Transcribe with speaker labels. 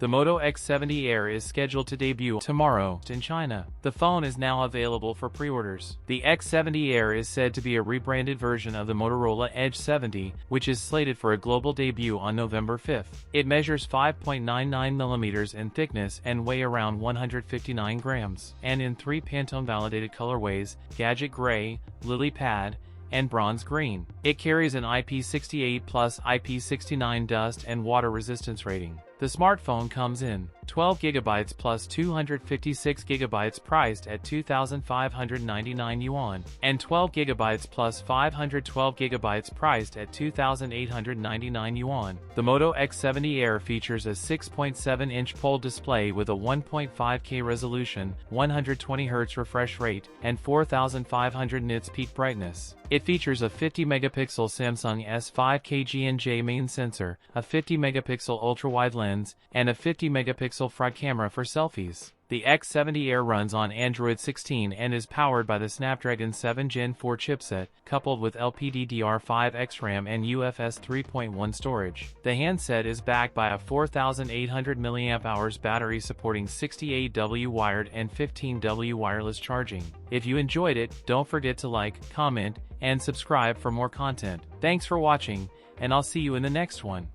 Speaker 1: The Moto X70 Air is scheduled to debut tomorrow in China. The phone is now available for pre-orders. The X70 Air is said to be a rebranded version of the Motorola Edge 70, which is slated for a global debut on November 5th. It measures 5.99mm in thickness and weighs around 159 grams, and in 3 Pantone-validated colorways: Gadget Gray, Lily Pad, and Bronze Green. It carries an IP68 plus IP69 dust and water resistance rating. The smartphone comes in 12GB plus 256GB priced at 2,599 yuan, and 12GB plus 512GB priced at 2,899 yuan. The Moto X70 Air features a 6.7-inch POL display with a 1.5K resolution, 120Hz refresh rate, and 4,500 nits peak brightness. It features a 50-megapixel Samsung S5 KG&J main sensor, a 50-megapixel ultra-wide lens, and a 50-megapixel front camera for selfies. The X70 Air runs on Android 16 and is powered by the Snapdragon 7 Gen 4 chipset, coupled with LPDDR5X RAM and UFS 3.1 storage. The handset is backed by a 4,800 mAh battery supporting 68W wired and 15W wireless charging. If you enjoyed it, don't forget to like, comment, and subscribe for more content. Thanks for watching, and I'll see you in the next one.